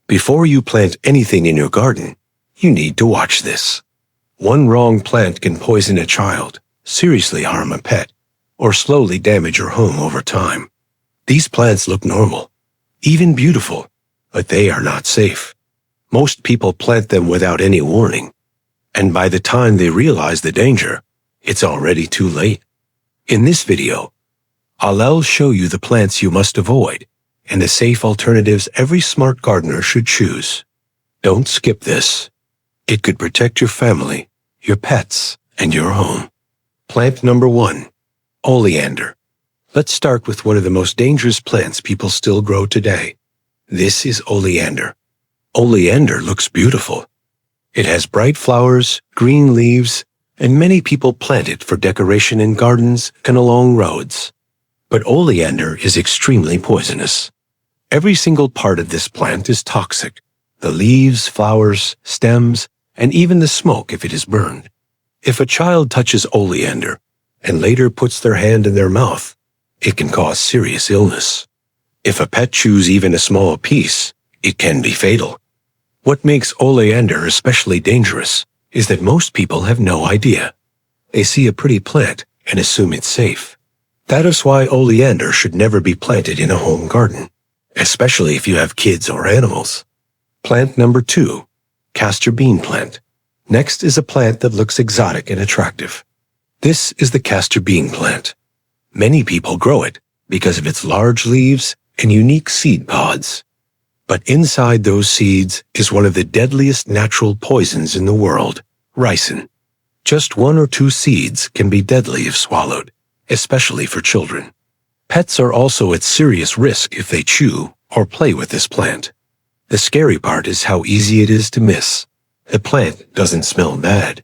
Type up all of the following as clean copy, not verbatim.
Before you plant anything in your garden, you need to watch this. One wrong plant can poison a child, seriously harm a pet, or slowly damage your home over time. These plants look normal, even beautiful, but they are not safe. Most people plant them without any warning, and by the time they realize the danger, it's already too late. In this video, I'll show you the plants you must avoid and the safe alternatives every smart gardener should choose. Don't skip this. It could protect your family, your pets, and your home. Plant number 1, Oleander. Let's start with one of the most dangerous plants people still grow today. This is Oleander. Oleander looks beautiful. It has bright flowers, green leaves, and many people plant it for decoration in gardens and along roads. But Oleander is extremely poisonous. Every single part of this plant is toxic. The leaves, flowers, stems, and even the smoke if it is burned. If a child touches Oleander and later puts their hand in their mouth, it can cause serious illness. If a pet chews even a small piece, it can be fatal. What makes Oleander especially dangerous is that most people have no idea. They see a pretty plant and assume it's safe. That is why Oleander should never be planted in a home garden, especially if you have kids or animals. Plant number 2, Castor bean plant. Next is a plant that looks exotic and attractive. This is the castor bean plant. Many people grow it because of its large leaves and unique seed pods. But inside those seeds is one of the deadliest natural poisons in the world, ricin. Just 1 or 2 seeds can be deadly if swallowed, especially for children. Pets are also at serious risk if they chew or play with this plant. The scary part is how easy it is to miss. The plant doesn't smell bad.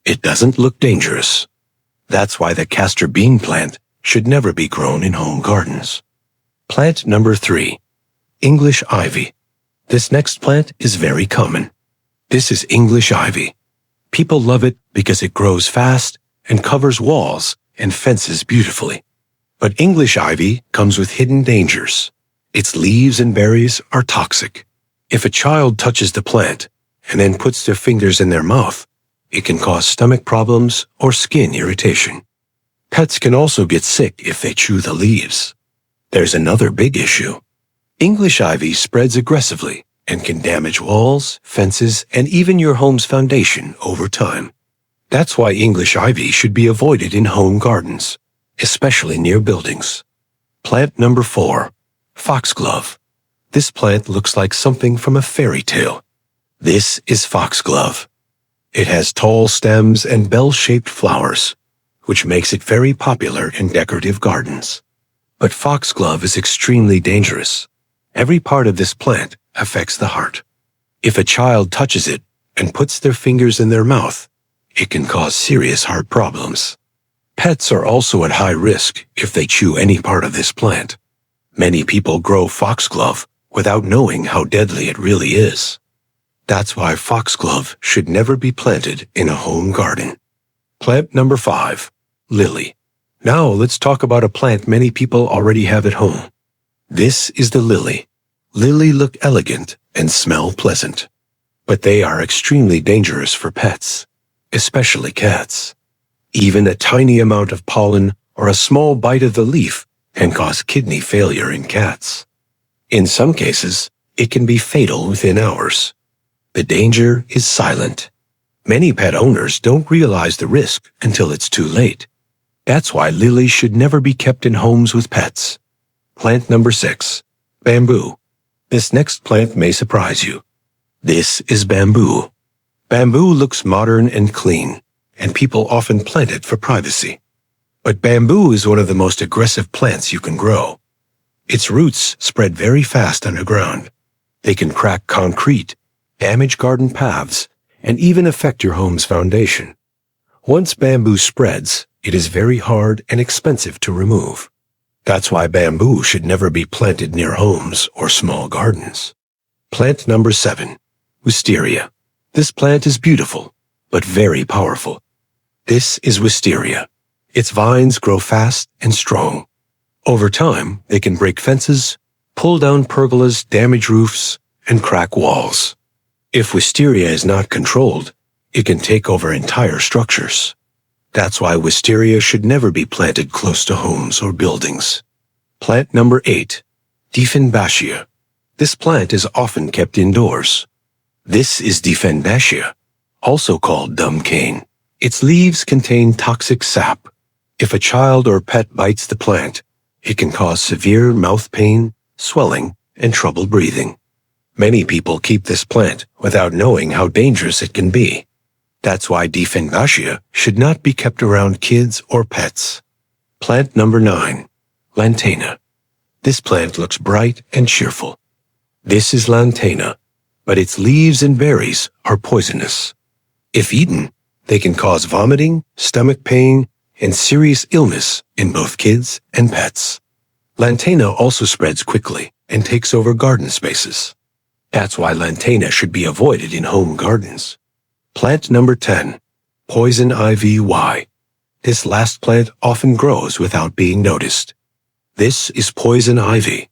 It doesn't look dangerous. That's why the castor bean plant should never be grown in home gardens. Plant number 3, English ivy. This next plant is very common. This is English ivy. People love it because it grows fast and covers walls and fences beautifully. But English ivy comes with hidden dangers. Its leaves and berries are toxic. If a child touches the plant and then puts their fingers in their mouth, it can cause stomach problems or skin irritation. Pets can also get sick if they chew the leaves. There's another big issue. English ivy spreads aggressively and can damage walls, fences, and even your home's foundation over time. That's why English ivy should be avoided in home gardens, especially near buildings. Plant number 4, Foxglove. This plant looks like something from a fairy tale. This is Foxglove. It has tall stems and bell-shaped flowers, which makes it very popular in decorative gardens. But foxglove is extremely dangerous. Every part of this plant affects the heart. If a child touches it and puts their fingers in their mouth, it can cause serious heart problems. Pets are also at high risk if they chew any part of this plant. Many people grow foxglove without knowing how deadly it really is. That's why foxglove should never be planted in a home garden. Plant number 5, lily. Now let's talk about a plant many people already have at home. This is the lily. Lily look elegant and smell pleasant, but they are extremely dangerous for pets, especially cats. Even a tiny amount of pollen or a small bite of the leaf can cause kidney failure in cats. In some cases, it can be fatal within hours. The danger is silent. Many pet owners don't realize the risk until it's too late. That's why lilies should never be kept in homes with pets. Plant number 6, bamboo. This next plant may surprise you. This is bamboo. Bamboo looks modern and clean, and people often plant it for privacy. But bamboo is one of the most aggressive plants you can grow. Its roots spread very fast underground. They can crack concrete, damage garden paths, and even affect your home's foundation. Once bamboo spreads, it is very hard and expensive to remove. That's why bamboo should never be planted near homes or small gardens. Plant number 7, Wisteria. This plant is beautiful, but very powerful. This is Wisteria. Its vines grow fast and strong. Over time, they can break fences, pull down pergolas, damage roofs, and crack walls. If Wisteria is not controlled, it can take over entire structures. That's why Wisteria should never be planted close to homes or buildings. Plant number 8, Dieffenbachia. This plant is often kept indoors. This is Dieffenbachia, also called dumb cane. Its leaves contain toxic sap. If a child or pet bites the plant, it can cause severe mouth pain, swelling, and trouble breathing. Many people keep this plant without knowing how dangerous it can be. That's why Dieffenbachia should not be kept around kids or pets. Plant number 9, Lantana. This plant looks bright and cheerful. This is Lantana, but its leaves and berries are poisonous. If eaten, they can cause vomiting, stomach pain, and serious illness in both kids and pets. Lantana also spreads quickly and takes over garden spaces. That's why Lantana should be avoided in home gardens. Plant number 10, Poison Ivy Y. This last plant often grows without being noticed. This is poison ivy.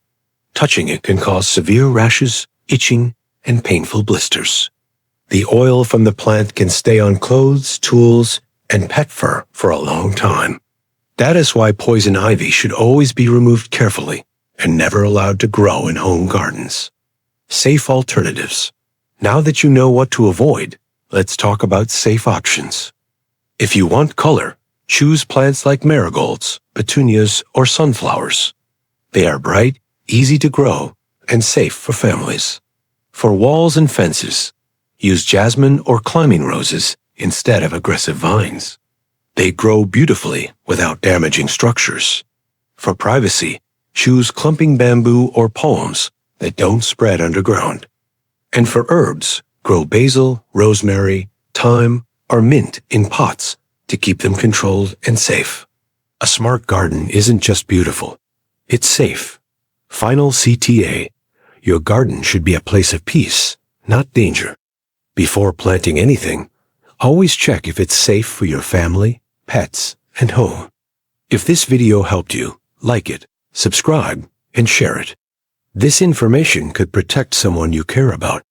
Touching it can cause severe rashes, itching, and painful blisters. The oil from the plant can stay on clothes, tools, and pet fur for a long time. That is why poison ivy should always be removed carefully and never allowed to grow in home gardens. Safe alternatives. Now that you know what to avoid, let's talk about safe options. If you want color, choose plants like marigolds, petunias, or sunflowers. They are bright, easy to grow, and safe for families. For walls and fences, use jasmine or climbing roses instead of aggressive vines. They grow beautifully without damaging structures. For privacy, choose clumping bamboo or palms that don't spread underground. And for herbs, grow basil, rosemary, thyme, or mint in pots to keep them controlled and safe. A smart garden isn't just beautiful, it's safe. Final CTA. Your garden should be a place of peace, not danger. Before planting anything, always check if it's safe for your family, pets, and home. If this video helped you, like it, subscribe, and share it. This information could protect someone you care about.